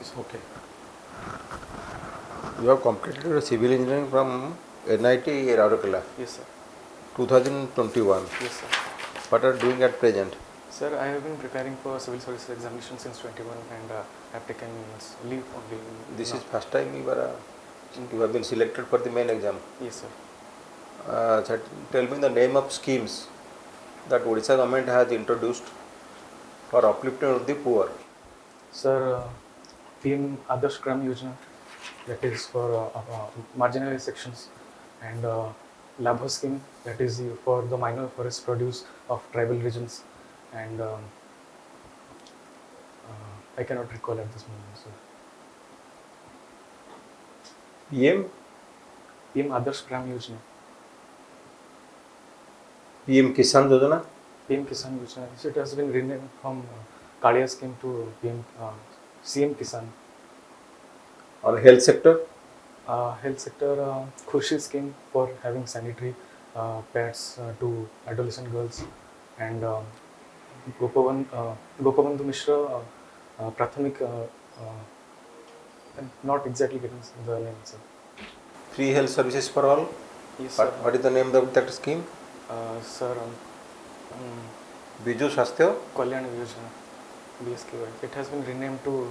you, sir. Okay. You have completed your civil engineering from NIT Rourkela, Yes, sir. 2021. Yes, sir. What are you doing at present? Sir, I have been preparing for civil services examination since 21 and have taken leave only. This now. is first time you have been selected for the main exam. Yes, sir. Tell me the name of schemes that Odisha government has introduced for uplifting of the poor. Sir, PM Adarsh Gram Yojana, that is for marginalized sections, and Labha scheme, that is for the minor forest produce of tribal regions, and I cannot recall at this moment, sir. PM Adarsh Gram Yojana. PM Kisan Yojana. PM Kisan Yojana. So it has been renamed from Kalia scheme to PM CM Kisan. On health sector. Health sector, Khurshid scheme for having sanitary pads to adolescent girls, and Gopabandhu Mishra Prathamik, I'm not exactly getting the name, sir. Free health services for all. Yes, sir. What is the name of that scheme? Sir, Biju Swasthya Kalyan Yojana, BSKY. It has been renamed to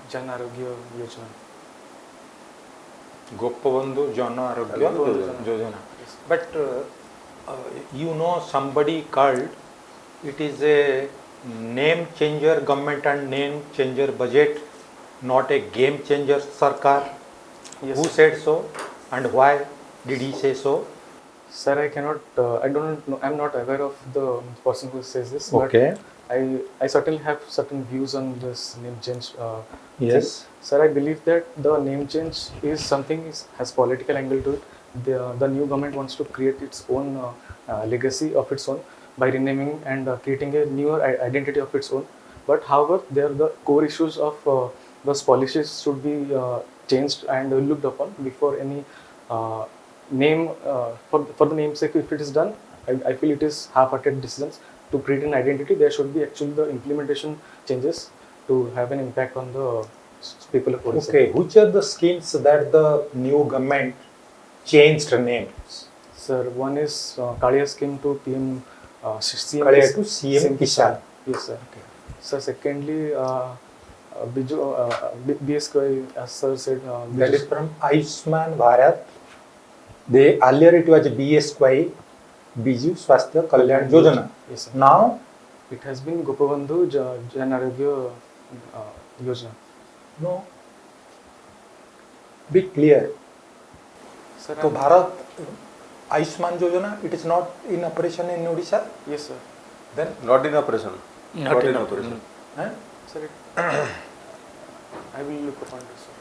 Jan Arogya Yojana. Gopabandhu Jana Arogya Yojana. Yes. But you know, somebody called, it is a name changer government and name changer budget, not a game changer Sarkar. Yes, Who sir. said so and why did he say so? Sir, I cannot, I don't know, I'm not aware of the person who says this, Okay. but I certainly have certain views on this name change. Yes. Thing. Sir, I believe that the name change is something has political angle to it. The new government wants to create its own legacy of its own by renaming and creating a newer identity of its own. But however, there the core issues of those policies should be changed and looked upon before any name for the namesake. If it is done, I feel it is half-hearted decisions to create an identity. There should be actually the implementation changes to have an impact on the people of Odisha. Okay, which are the schemes that the new government changed names? Sir, one is Kalia scheme to PM CM Kalia to CM Kisan. Yes, sir. Okay. So secondly, Biju BSK, as sir said, That is from Ayushman Bharat. Earlier it was BSY, Biju Swasthya Kalyan Yojana. Yes, sir. Now It has been Gopabandhu Jan Arogya Yojana. no. Be clear. Sir, So Bharat Ayushman Yojana, it is not in operation in Odisha. yes, sir. Then not in operation. Not in operation. eh? Sir, I will look upon this, sir.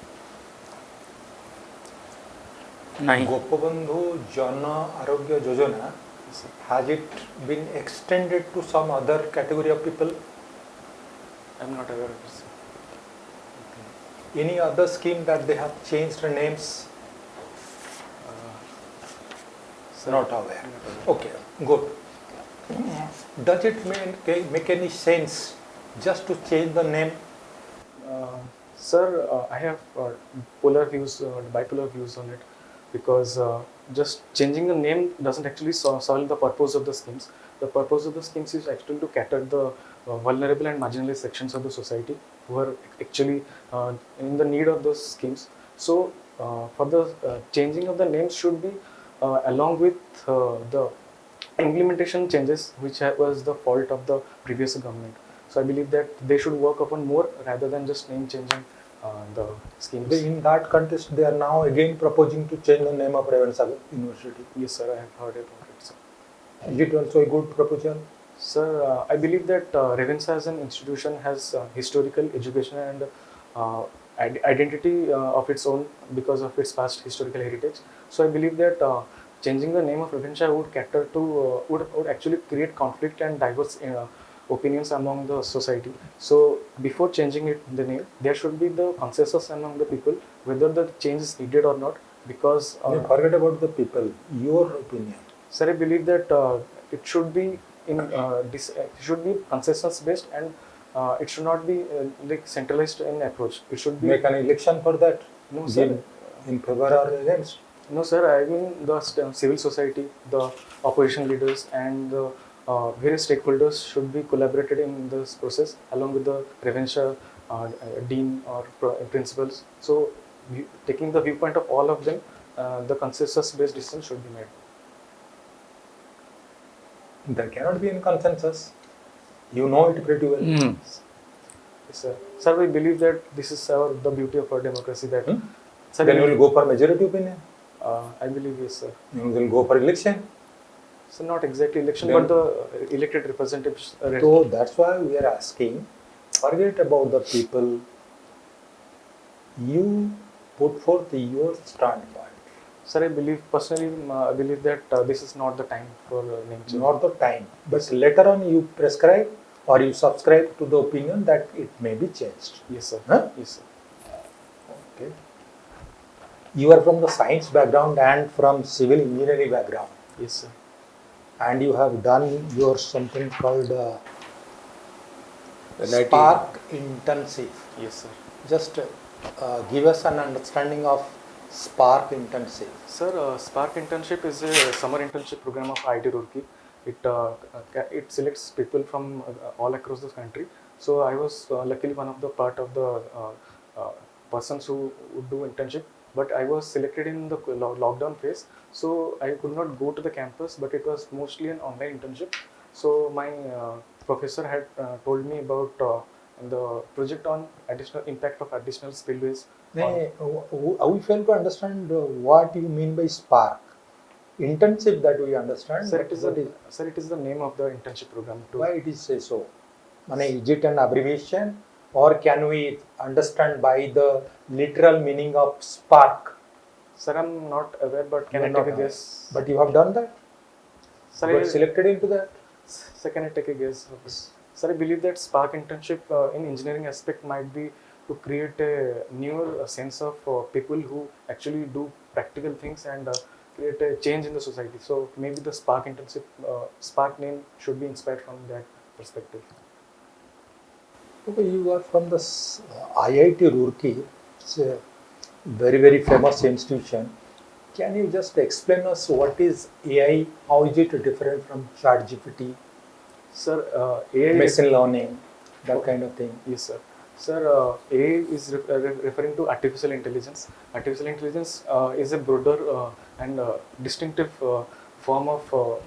Gopabandhu Jana Arogya Yojana, Yes, sir. has it been extended to some other category of people? I am not aware of this, sir. Any other scheme that they have changed the names? Sir, Not aware. not aware. Okay, good. Does it make any sense just to change the name? Sir, I have polar views, bipolar views on it, because just changing the name doesn't actually solve the purpose of the schemes. The purpose of the schemes is actually to cater the vulnerable and marginalized sections of the society who are actually in the need of those schemes. So, for the changing of the names should be along with the implementation changes, which was the fault of the previous government. So I believe that they should work upon more rather than just name changing the schemes. In that context, they are now again proposing to change the name of Ravenshaw University. Yes, sir, I have heard about it, sir. Is it also a good proposal? Sir, I believe that Ravenshaw as an institution has historical education and identity of its own because of its past historical heritage. So I believe that changing the name of Ravenshaw would cater to would actually create conflict and diverse opinions among the society. So before changing it the name, there should be the consensus among the people whether the change is needed or not. Because Forget about the people. Your opinion. sir, I believe that it should be in it should be consensus based, and It should not be like centralized in approach. It should be Make an election for that. no sir. Give in favor or against. No, sir. I mean the civil society, the opposition leaders, and the various stakeholders should be collaborated in this process along with the provincial dean or principals. So, taking the viewpoint of all of them, the consensus-based decision should be made. There cannot be any consensus. You know it pretty well. Yes, sir. Sir, we believe that this is the beauty of our democracy. That sir, Then you will go for majority opinion. I believe yes, sir. You will go for election. So not exactly election, Then- but the elected representatives. So that's why we are asking. Forget about the people. You put forth your standpoint. Sir, I believe personally, I believe that this is not the time for name change. Not the time. But later on you prescribe or you subscribe to the opinion that it may be changed. Yes, sir. Huh? Yes, sir. Okay. You are from the science background and from civil engineering background. Yes, sir. And you have done your something called NIT. Spark Intensive. Yes, sir. Just give us an understanding of Spark Intensive. Sir, Spark internship is a summer internship program of IIT Roorkee. It selects people from all across the country. So I was luckily one of the part of the persons who would do internship. But I was selected in the lockdown phase, so I could not go to the campus. But it was mostly an online internship. So my professor had told me about the project on additional impact of additional spillways. We fail to understand what you mean by Spark. Internship that we understand. Sir, but what is, sir, it is the name of the internship program. why it is say so? Is it an abbreviation or can we understand by the literal meaning of spark? Sir, I'm not aware, but can You I are take a not guess? But you have done that? Sir, You got selected into that? Sir, can I take a guess? Sir, I believe that Spark internship in engineering aspect might be to create a newer sense of people who actually do practical things and create a change in the society. So maybe the Spark internship, Spark name should be inspired from that perspective. Okay, you are from the IIT Roorkee. It's a very, very famous institution. Can you just explain us what is AI? How is it different from ChatGPT, Sir, AI machine learning, that kind of thing? Yes, sir. Sir, AI is referring to artificial intelligence. Artificial intelligence is a broader and distinctive form of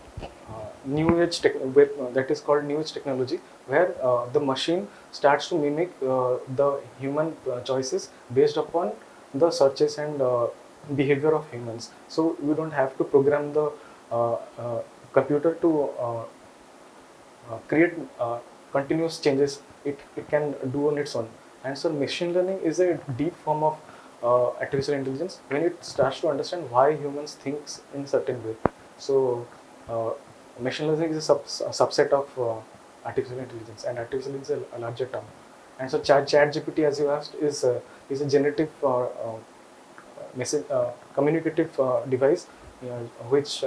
new age that is called new age technology, where the machine starts to mimic the human choices based upon the searches and behavior of humans. So you don't have to program the computer to create continuous changes. It can do on its own. And so machine learning is a deep form of artificial intelligence when it starts to understand why humans think in certain way. So machine learning is a subset of artificial intelligence, and artificial intelligence is a larger term. And so ChatGPT, as you asked, is a generative message communicative device which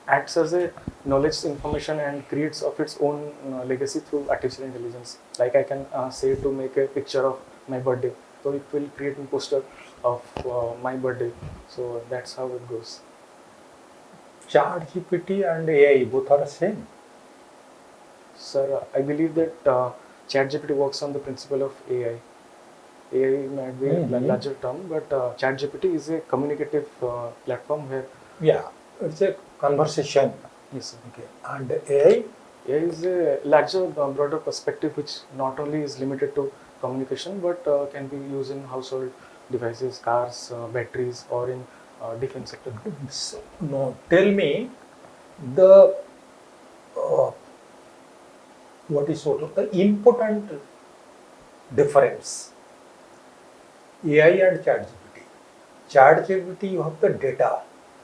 acts as a knowledge information and creates of its own legacy through artificial intelligence. Like I can say to make a picture of my birthday, so it will create a poster of my birthday. So that's how it goes. ChatGPT and AI both are the same. Sir, I believe that ChatGPT works on the principle of AI. AI might be a larger term, but ChatGPT is a communicative platform where Yeah, it's a conversation. yes, sir. Okay, and AI. AI is a larger, broader perspective which not only is limited to communication but can be used in household devices, cars, batteries, or in defense sector. No, tell me the what is sort of the important difference AI and ChatGPT. ChatGPT, you have the data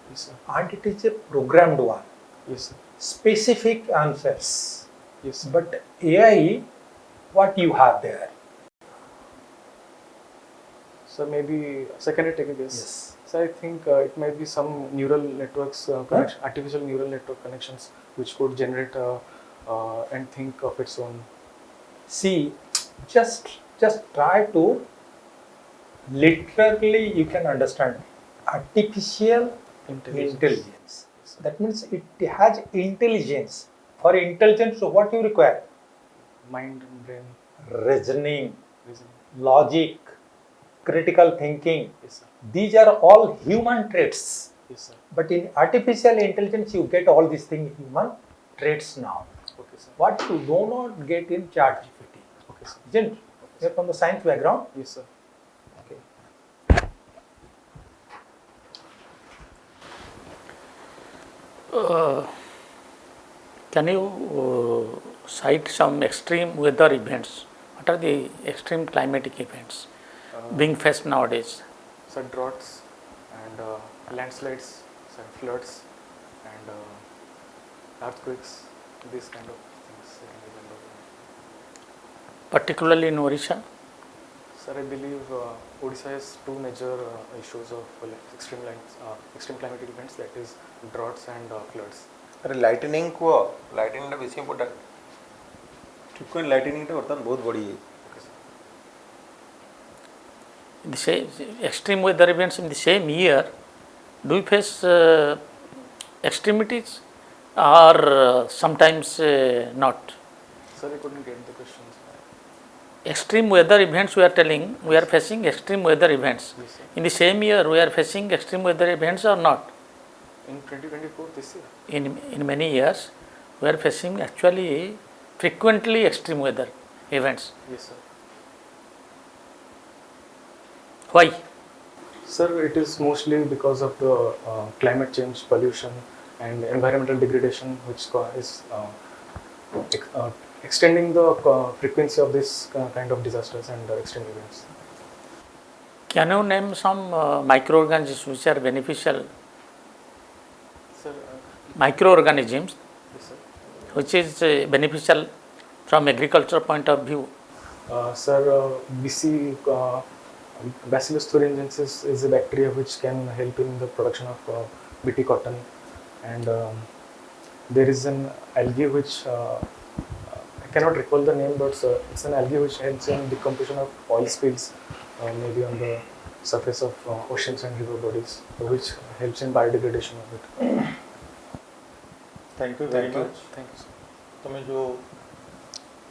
Yes, sir. and it is a programmed one, Yes, sir. specific answers. Yes, sir. But AI, what you have there? So maybe second I take a guess. Yes. So I think it might be some neural networks, artificial neural network connections which could generate and think of its own. See, just try to literally you can understand artificial intelligence. That means it has intelligence. For intelligence, so what you require? Mind and brain. Reasoning, Reason. logic, critical thinking. Yes, sir. These are all human traits. Yes, sir. But in artificial intelligence, you get all these things human traits now. Okay, sir. What you do not get in ChatGPT. Okay, sir. Isn't it? You're from the science background. Yes, sir. Okay. Can you cite some extreme weather events? What are the extreme climatic events being faced nowadays? So droughts and landslides, so floods and earthquakes, these kind of things. Particularly in Odisha? Sir, I believe Odisha has two major issues of extreme climatic events, that is droughts and floods. अरे lightning बेसी important frequent lightning बर्तमान बहुत बड़ी है In the same, extreme weather events in the same year, do you face extremities or sometimes not? Sir, I couldn't get the questions. Extreme weather events we are telling, we are facing extreme weather events. Yes, sir. In the same year, we are facing extreme weather events or not? In 2024, this year? In many years, we are facing actually frequently extreme weather events. Yes, sir. Why? Sir, it is mostly because of the climate change, pollution and environmental degradation, which is extending the frequency of this kind of disasters and extreme events. Can you name some microorganisms which are beneficial? Sir, Microorganisms yes, sir. which is beneficial from agriculture point of view? Sir, we see Bacillus thuringiensis is a bacteria which can help in the production of BT cotton, and there is an algae which I cannot recall the name, but it's an algae which helps in decomposition of oil spills, maybe on the surface of oceans and river bodies, which helps in biodegradation of it. Thank you very much. Thank you, sir. तुम्हें जो